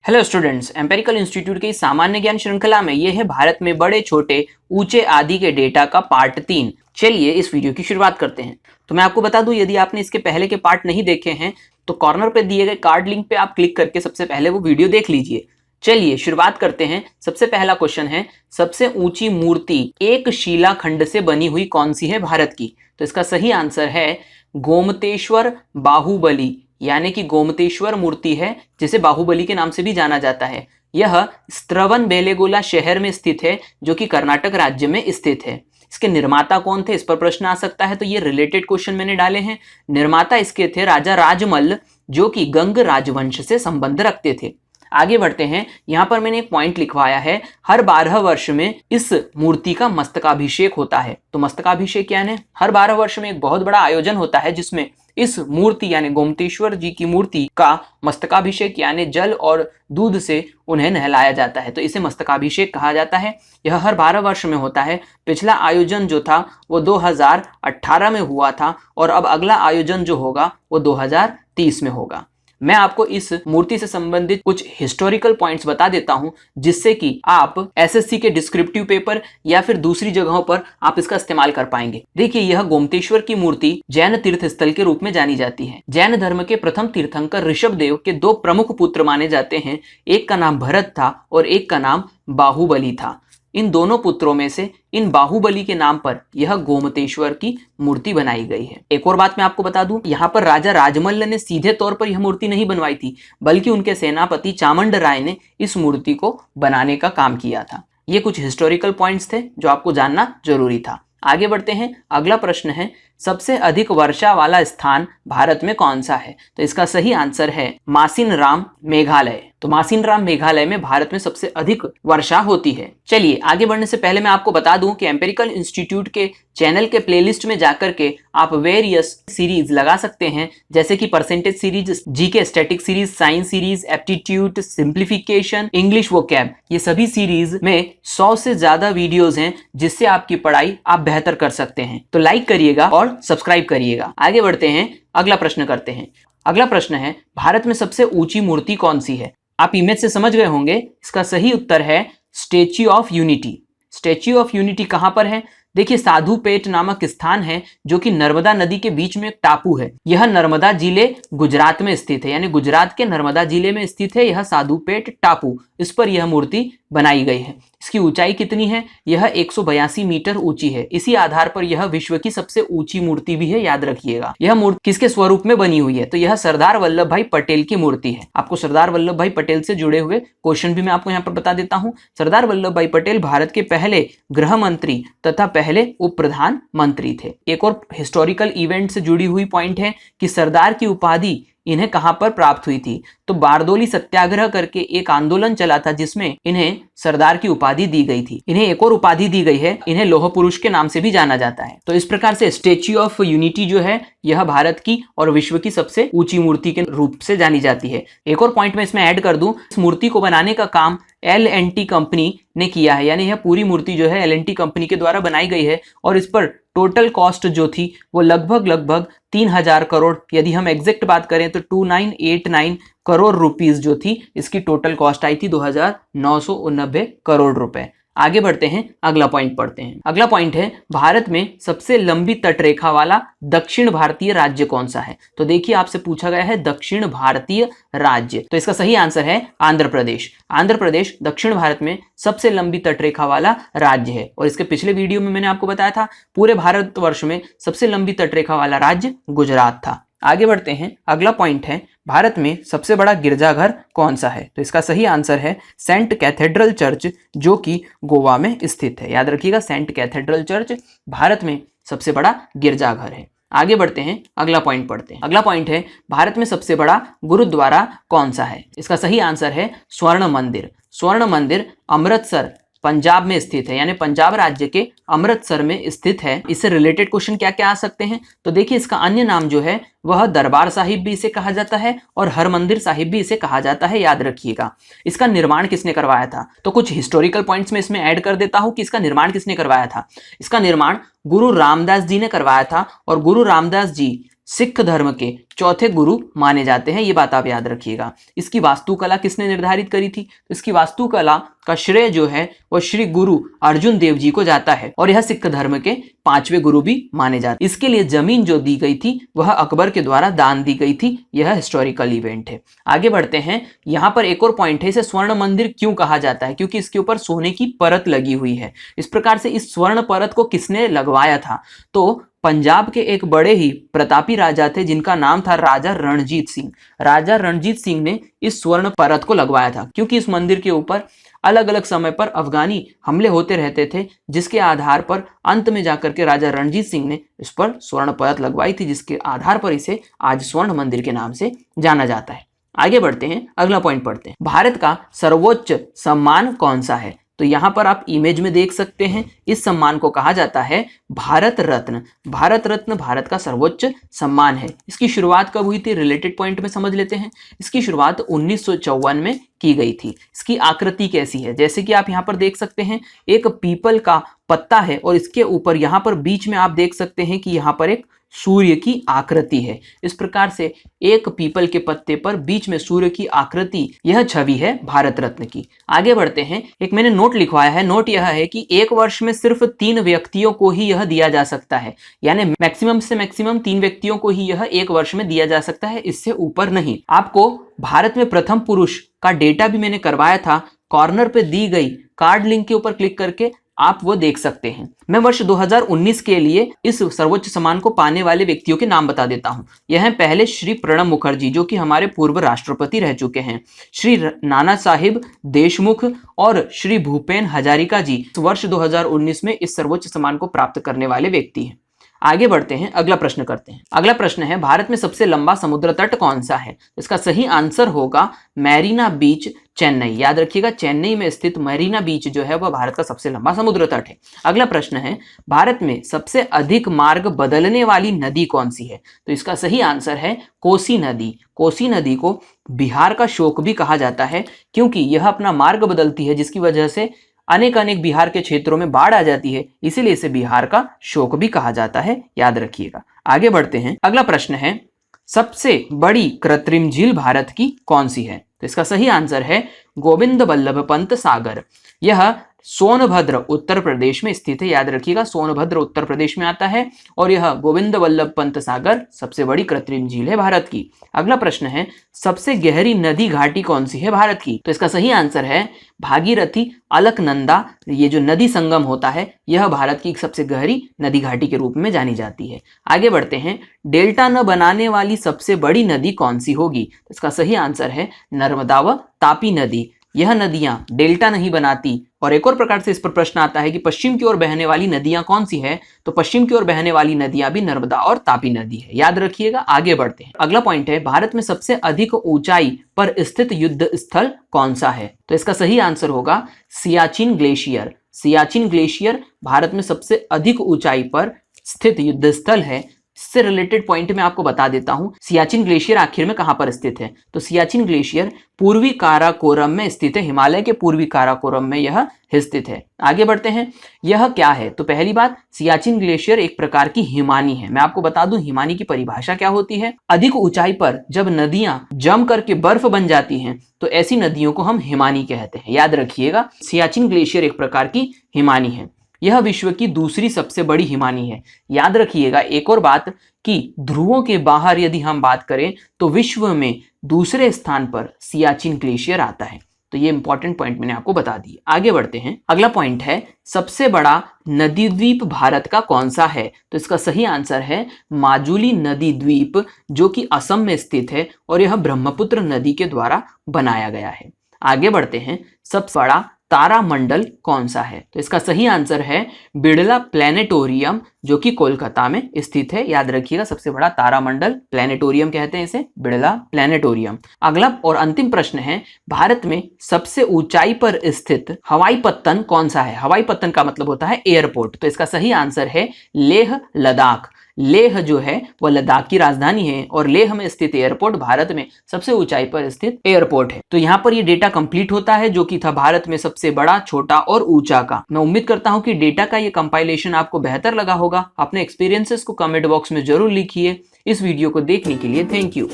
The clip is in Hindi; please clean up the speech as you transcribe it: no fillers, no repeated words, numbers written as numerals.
हेलो स्टूडेंट्स, एम्पिरिकल इंस्टीट्यूट की सामान्य ज्ञान श्रृंखला में ये है भारत में बड़े छोटे ऊंचे आदि के डेटा का पार्ट 3। चलिए इस वीडियो की शुरुआत करते हैं। तो मैं आपको बता दूं, यदि आपने इसके पहले के पार्ट नहीं देखे हैं तो कॉर्नर पे दिए गए कार्ड लिंक पे आप क्लिक करके सबसे पहले वो वीडियो देख लीजिए। चलिए शुरुआत करते हैं। सबसे पहला क्वेश्चन है, सबसे ऊंची मूर्ति एक शिलाखंड से बनी हुई कौन सी है भारत की? तो इसका सही आंसर है गोमतेश्वर बाहुबली, यानी कि गोमतेश्वर मूर्ति है जिसे बाहुबली के नाम से भी जाना जाता है। यह स्त्रवन बेलेगोला शहर में स्थित है जो कि कर्नाटक राज्य में स्थित है। इसके निर्माता कौन थे, इस पर प्रश्न आ सकता है, तो ये रिलेटेड क्वेश्चन मैंने डाले हैं। निर्माता इसके थे राजा राजमल्ल, जो कि गंग राजवंश से संबंध रखते थे। आगे बढ़ते हैं। यहां पर मैंने एक पॉइंट लिखवाया है, हर 12 वर्ष में इस मूर्ति का मस्तकाभिषेक होता है। तो मस्तकाभिषेक यानी हर 12 वर्ष में एक बहुत बड़ा आयोजन होता है जिसमें इस मूर्ति यानी गोमतेश्वर जी की मूर्ति का मस्तकाभिषेक यानी जल और दूध से उन्हें नहलाया जाता है, तो इसे मस्तकाभिषेक कहा जाता है। यह हर 12 वर्ष में होता है। पिछला आयोजन जो था वो 2018 में हुआ था और अब अगला आयोजन जो होगा वो 2030 में होगा। मैं आपको इस मूर्ति से संबंधित कुछ हिस्टोरिकल पॉइंट्स बता देता हूं जिससे कि आप एसएससी के डिस्क्रिप्टिव पेपर या फिर दूसरी जगहों पर आप इसका इस्तेमाल कर पाएंगे। देखिए, यह गोमतेश्वर की मूर्ति जैन तीर्थ स्थल के रूप में जानी जाती है। जैन धर्म के प्रथम तीर्थंकर ऋषभदेव के 2 प्रमुख पुत्र माने जाते हैं। एक का नाम भरत था और एक का नाम बाहुबली था। इन दोनों पुत्रों में से इन बाहुबली के नाम पर यह गोमतेश्वर की मूर्ति बनाई गई है। एक और बात मैं आपको बता दूं, यहाँ पर राजा राजमल्ल ने सीधे तौर पर यह मूर्ति नहीं बनवाई थी, बल्कि उनके सेनापति चामंड राय ने इस मूर्ति को बनाने का काम किया था। ये कुछ हिस्टोरिकल पॉइंट्स थे जो आपको जानना जरूरी था। आगे बढ़ते हैं। अगला प्रश्न है, सबसे अधिक वर्षा वाला स्थान भारत में कौन सा है? तो इसका सही आंसर है मासिनराम, मेघालय। तो मासिनराम मेघालय में भारत में सबसे अधिक वर्षा होती है। चलिए आगे बढ़ने से पहले मैं आपको बता दूं कि एम्पिरिकल इंस्टीट्यूट के चैनल के प्लेलिस्ट में जाकर के आप वेरियस सीरीज लगा सकते हैं, जैसे कि percentage series, GK static series, science series, aptitude, simplification, English vocab. ये सभी सीरीज में 100 से ज्यादा वीडियोज हैं जिससे आपकी पढ़ाई आप बेहतर कर सकते हैं। तो लाइक करिएगा और सब्सक्राइब करिएगा। आगे बढ़ते हैं, अगला प्रश्न करते हैं। अगला प्रश्न है, भारत में सबसे ऊंची मूर्ति कौन सी है? आप इमेज से समझ गए होंगे। इसका सही उत्तर है statue of unity. Statue of unity कहां पर है? देखिए, साधुपेट नामक स्थान है जो कि नर्मदा नदी के बीच में एक टापू है। यह नर्मदा जिले गुजरात में स्थित है, यानी गुजरात के नर्मदा जिले में स्थित है यह साधुपेट टापू। इस पर यह मूर्ति बनाई गई है। इसकी ऊंचाई कितनी है? यह 182 मीटर ऊंची है। इसी आधार पर यह विश्व की सबसे ऊंची मूर्ति भी है, याद रखिएगा। यह मूर्ति किसके स्वरूप में बनी हुई है? तो यह सरदार वल्लभ भाई पटेल की मूर्ति है। आपको सरदार वल्लभ भाई पटेल से जुड़े हुए क्वेश्चन भी मैं आपको यहाँ पर बता देता हूँ। सरदार वल्लभ भाई पटेल भारत के पहले गृह मंत्री तथा पहले उप प्रधानमंत्री थे। एक और हिस्टोरिकल इवेंट से जुड़ी हुई पॉइंट है कि सरदार की उपाधि इन्हें कहां पर प्राप्त हुई थी? तो बारदोली सत्याग्रह करके एक आंदोलन चला था जिसमें इन्हें सरदार की उपाधि दी गई थी। इन्हें एक और उपाधि दी गई है, इन्हें लौह पुरुष के नाम से भी जाना जाता है। तो इस प्रकार से स्टैच्यू ऑफ यूनिटी जो है यह भारत की और विश्व की सबसे ऊंची मूर्ति के रूप से जानी जाती है। एक और पॉइंट मैं इसमें ऐड कर दूं, इस मूर्ति को बनाने का काम L&T कंपनी ने किया है, यानी यह पूरी मूर्ति जो है L&T कंपनी के द्वारा बनाई गई है और इस पर टोटल कॉस्ट जो थी वो लगभग 3000 करोड़, यदि हम एग्जैक्ट बात करें तो 2989 करोड़ रुपीस जो थी इसकी टोटल कॉस्ट आई थी 2989 करोड़ रुपए। आगे बढ़ते हैं, अगला पॉइंट पढ़ते हैं। अगला पॉइंट है, भारत में सबसे लंबी तटरेखा वाला दक्षिण भारतीय राज्य कौन सा है? तो देखिए, आपसे पूछा गया है दक्षिण भारतीय राज्य, तो इसका सही आंसर है आंध्र प्रदेश। आंध्र प्रदेश दक्षिण भारत में सबसे लंबी तटरेखा वाला राज्य है और इसके पिछले वीडियो में मैंने आपको बताया था पूरे भारतवर्ष में सबसे लंबी तटरेखा वाला राज्य गुजरात था। आगे बढ़ते हैं। अगला पॉइंट है, भारत में सबसे बड़ा गिरजाघर कौन सा है? तो इसका सही आंसर है सेंट कैथेड्रल चर्च, जो कि गोवा में स्थित है। याद रखिएगा, सेंट कैथेड्रल चर्च भारत में सबसे बड़ा गिरजाघर है। आगे बढ़ते हैं, अगला पॉइंट पढ़ते हैं। अगला पॉइंट है, भारत में सबसे बड़ा गुरुद्वारा कौन सा है? इसका सही आंसर है स्वर्ण मंदिर। स्वर्ण मंदिर अमृतसर पंजाब में स्थित है, यानी पंजाब राज्य के अमृतसर में स्थित है। इससे रिलेटेड क्वेश्चन क्या क्या आ सकते हैं? तो देखिए, इसका अन्य नाम जो है वह दरबार साहिब भी इसे कहा जाता है और हरमंदिर साहिब भी इसे कहा जाता है, याद रखिएगा। इसका निर्माण किसने करवाया था? तो कुछ हिस्टोरिकल पॉइंट्स में इसमें ऐड कर देता हूं कि इसका निर्माण किसने करवाया था। इसका निर्माण गुरु रामदास जी ने करवाया था और गुरु रामदास जी सिख धर्म के चौथे गुरु माने जाते हैं, ये बात आप याद रखिएगा। इसकी वास्तुकला किसने निर्धारित करी थी? तो इसकी वास्तुकला का श्रेय जो है वह श्री गुरु अर्जुन देव जी को जाता है और यह सिख धर्म के 5वें गुरु भी माने जाते हैं। इसके लिए जमीन जो दी गई थी वह अकबर के द्वारा दान दी गई थी। यह हिस्टोरिकल इवेंट है। आगे बढ़ते हैं। यहाँ पर एक और पॉइंट है, इसे स्वर्ण मंदिर क्यों कहा जाता है? क्योंकि इसके ऊपर सोने की परत लगी हुई है। इस प्रकार से इस स्वर्ण परत को किसने लगवाया था? तो पंजाब के एक बड़े ही प्रतापी राजा थे जिनका नाम था राजा रणजीत सिंह। राजा रणजीत सिंह ने इस स्वर्ण परत को लगवाया था, क्योंकि इस मंदिर के ऊपर अलग अलग समय पर अफगानी हमले होते रहते थे, जिसके आधार पर अंत में जाकर के राजा रणजीत सिंह ने इस पर स्वर्ण परत लगवाई थी, जिसके आधार पर इसे आज स्वर्ण मंदिर के नाम से जाना जाता है। आगे बढ़ते हैं, अगला पॉइंट पढ़ते हैं। भारत का सर्वोच्च सम्मान कौन सा है? तो यहां पर आप इमेज में देख सकते हैं, इस सम्मान को कहा जाता है भारत रत्न। भारत रत्न भारत का सर्वोच्च सम्मान है। इसकी शुरुआत कब हुई थी? रिलेटेड पॉइंट में समझ लेते हैं। इसकी शुरुआत 1954 में की गई थी। इसकी आकृति कैसी है? जैसे कि आप यहाँ पर देख सकते हैं, एक पीपल का पत्ता है और इसके ऊपर यहाँ पर बीच में आप देख सकते हैं कि यहाँ पर एक सूर्य की आकृति है। इस प्रकार से एक पीपल के पत्ते पर बीच में सूर्य की आकृति, यह छवि है भारत रत्न की। आगे बढ़ते हैं। एक मैंने नोट लिखवाया है। नोट यह है कि एक वर्ष में सिर्फ 3 व्यक्तियों को ही यह दिया जा सकता है, यानी मैक्सिमम से मैक्सिमम 3 व्यक्तियों को ही यह एक वर्ष में दिया जा सकता है, इससे ऊपर नहीं। आपको भारत में प्रथम पुरुष का डेटा भी मैंने करवाया था। कॉर्नर पे दी गई कार्ड लिंक के ऊपर क्लिक करके आप वो देख सकते हैं। मैं वर्ष 2019 के लिए इस सर्वोच्च सम्मान को पाने वाले व्यक्तियों के नाम बता देता हूं। यह है पहले श्री प्रणब मुखर्जी, जो कि हमारे पूर्व राष्ट्रपति रह चुके हैं। श्री नाना साहिब देशमुख और श्री भूपेन हजारिका जी वर्ष 2019 में इस सर्वोच्च सम्मान को प्राप्त करने वाले व्यक्ति हैं। आगे बढ़ते हैं, अगला प्रश्न करते हैं। अगला प्रश्न है, भारत में सबसे लंबा समुद्र तट कौन सा है? इसका सही आंसर होगा मैरीना बीच, चेन्नई। याद रखिएगा, चेन्नई में स्थित मैरीना बीच जो है वह भारत का सबसे लंबा समुद्र तट है। अगला प्रश्न है, भारत में सबसे अधिक मार्ग बदलने वाली नदी कौन सी है? तो इसका सही आंसर है कोसी नदी। कोसी नदी को बिहार का शोक भी कहा जाता है, क्योंकि यह अपना मार्ग बदलती है, जिसकी वजह से अनेक अनेक बिहार के क्षेत्रों में बाढ़ आ जाती है, इसीलिए इसे बिहार का शोक भी कहा जाता है। याद रखिएगा। आगे बढ़ते हैं। अगला प्रश्न है, सबसे बड़ी कृत्रिम झील भारत की कौन सी है? तो इसका सही आंसर है गोविंद बल्लभ पंत सागर। यह सोनभद्र उत्तर प्रदेश में स्थित है। याद रखिएगा, सोनभद्र उत्तर प्रदेश में आता है और यह गोविंद बल्लभ पंत सागर सबसे बड़ी कृत्रिम झील है भारत की। अगला प्रश्न है, सबसे गहरी नदी घाटी कौन सी है भारत की? तो इसका सही आंसर है भागीरथी अलकनंदा। ये जो नदी संगम होता है, यह भारत की सबसे गहरी नदी घाटी के रूप में जानी जाती है। आगे बढ़ते हैं। डेल्टा न बनाने वाली सबसे बड़ी नदी कौन सी होगी? तो इसका सही आंसर है नर्मदा व तापी नदी। यह नदियां डेल्टा नहीं बनाती। और एक और प्रकार से इस पर प्रश्न आता है कि पश्चिम की ओर बहने वाली नदियां कौन सी है? तो पश्चिम की ओर बहने वाली नदियां भी नर्मदा और तापी नदी है। याद रखिएगा। आगे बढ़ते हैं। अगला पॉइंट है, भारत में सबसे अधिक ऊंचाई पर स्थित युद्ध स्थल कौन सा है? तो इसका सही आंसर होगा सियाचिन ग्लेशियर। सियाचिन ग्लेशियर भारत में सबसे अधिक ऊंचाई पर स्थित युद्ध स्थल है। इससे रिलेटेड पॉइंट मैं आपको बता देता हूं, सियाचिन ग्लेशियर आखिर में कहां पर स्थित है? तो सियाचिन ग्लेशियर पूर्वी काराकोरम में स्थित है। हिमालय के पूर्वी काराकोरम में यह स्थित है। आगे बढ़ते हैं। यह क्या है? तो पहली बात, सियाचिन ग्लेशियर एक प्रकार की हिमानी है। मैं आपको बता दूं हिमानी की परिभाषा क्या होती है। अधिक ऊंचाई पर जब नदियां जम करके बर्फ बन जाती हैं, तो ऐसी नदियों को हम हिमानी कहते हैं। याद रखिएगा, सियाचिन ग्लेशियर एक प्रकार की हिमानी है। यह विश्व की दूसरी सबसे बड़ी हिमानी है। याद रखिएगा एक और बात कि ध्रुवों के बाहर यदि हम बात करें तो विश्व में दूसरे स्थान पर सियाचिन ग्लेशियर आता है। तो ये इंपॉर्टेंट पॉइंट मैंने आपको बता दी। आगे बढ़ते हैं। अगला पॉइंट है, सबसे बड़ा नदी द्वीप भारत का कौन सा है? तो इसका सही आंसर है माजुली नदी द्वीप, जो कि असम में स्थित है और यह ब्रह्मपुत्र नदी के द्वारा बनाया गया है। आगे बढ़ते हैं। सबसे बड़ा तारामंडल कौन सा है? तो इसका सही आंसर है बिड़ला प्लेनेटोरियम, जो कि कोलकाता में स्थित है। याद रखिएगा, सबसे बड़ा तारामंडल प्लेनेटोरियम कहते हैं इसे, बिड़ला प्लेनेटोरियम। अगला और अंतिम प्रश्न है, भारत में सबसे ऊंचाई पर स्थित हवाई पत्तन कौन सा है? हवाई पत्तन का मतलब होता है एयरपोर्ट। तो इसका सही आंसर है लेह लद्दाख। लेह जो है वह लद्दाख की राजधानी है और लेह में स्थित एयरपोर्ट भारत में सबसे ऊंचाई पर स्थित एयरपोर्ट है। तो यहाँ पर ये डेटा कंप्लीट होता है जो कि था भारत में सबसे बड़ा, छोटा और ऊंचा का। मैं उम्मीद करता हूँ कि डेटा का ये कंपाइलेशन आपको बेहतर लगा होगा। अपने एक्सपीरियंसेस को कमेंट बॉक्स में जरूर लिखिए। इस वीडियो को देखने के लिए थैंक यू।